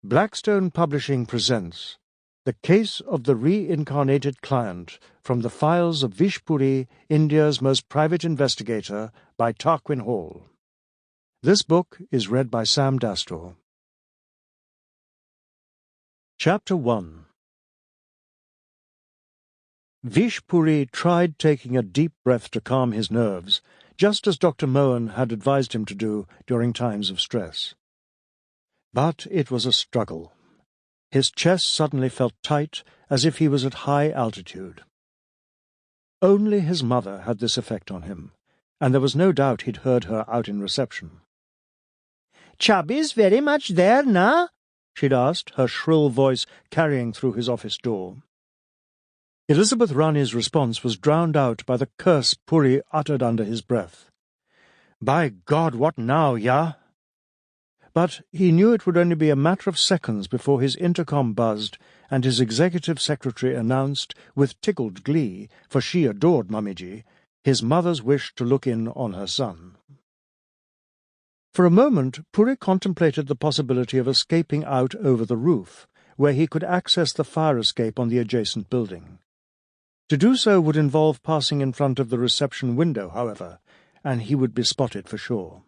Blackstone Publishing presents The Case of the Reincarnated Client from the Files of Vish Puri, India's Most Private Investigator, by Tarquin Hall. This book is read by Sam Dastor. Chapter 1. Vish Puri tried taking a deep breath to calm his nerves, just as Dr. Mohan had advised him to do during times of stress. But it was a struggle. His chest suddenly felt tight, as if he was at high altitude. Only his mother had this effect on him, and there was no doubt he'd heard her out in reception. "Chubby's very much there now?" she'd asked, her shrill voice carrying through his office door. Elizabeth Rani's response was drowned out by the curse Puri uttered under his breath. "By God, what now, ya?" But he knew it would only be a matter of seconds before his intercom buzzed and his executive secretary announced, with tickled glee, for she adored Mummiji, his mother's wish to look in on her son. For a moment Puri contemplated the possibility of escaping out over the roof, where he could access the fire escape on the adjacent building. To do so would involve passing in front of the reception window, however, and he would be spotted for sure.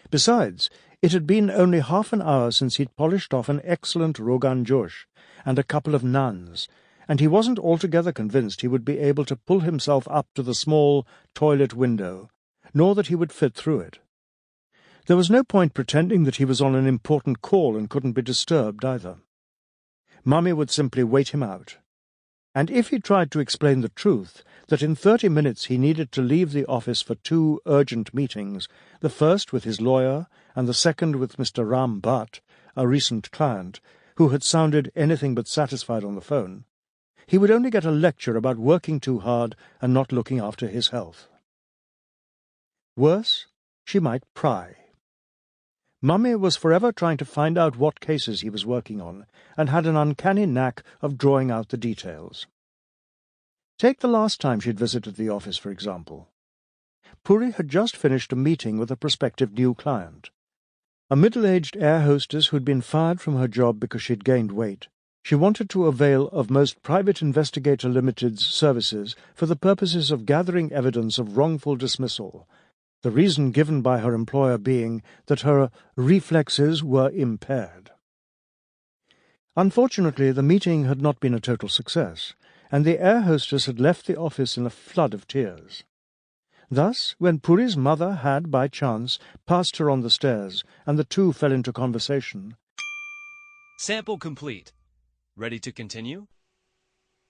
Besides, it had been only half an hour since he'd polished off an excellent Rogan Josh and a couple of naans, and he wasn't altogether convinced he would be able to pull himself up to the small toilet window, nor that he would fit through it. There was no point pretending that he was on an important call and couldn't be disturbed either. Mummy would simply wait him out. And if he tried to explain the truth, that in 30 minutes he needed to leave the office for 2 urgent meetings, the first with his lawyer and the second with Mr. Ram Bhatt, a recent client, who had sounded anything but satisfied on the phone, he would only get a lecture about working too hard and not looking after his health. Worse, she might pry. Mummy was forever trying to find out what cases he was working on, and had an uncanny knack of drawing out the details. Take the last time she'd visited the office, for example. Puri had just finished a meeting with a prospective new client. A middle-aged air hostess who'd been fired from her job because she'd gained weight. She wanted to avail of Most Private Investigator Limited's services for the purposes of gathering evidence of wrongful dismissal, the reason given by her employer being that her reflexes were impaired. Unfortunately, the meeting had not been a total success, and the air hostess had left the office in a flood of tears. Thus, when Puri's mother had, by chance, passed her on the stairs, and the two fell into conversation. Sample complete. Ready to continue?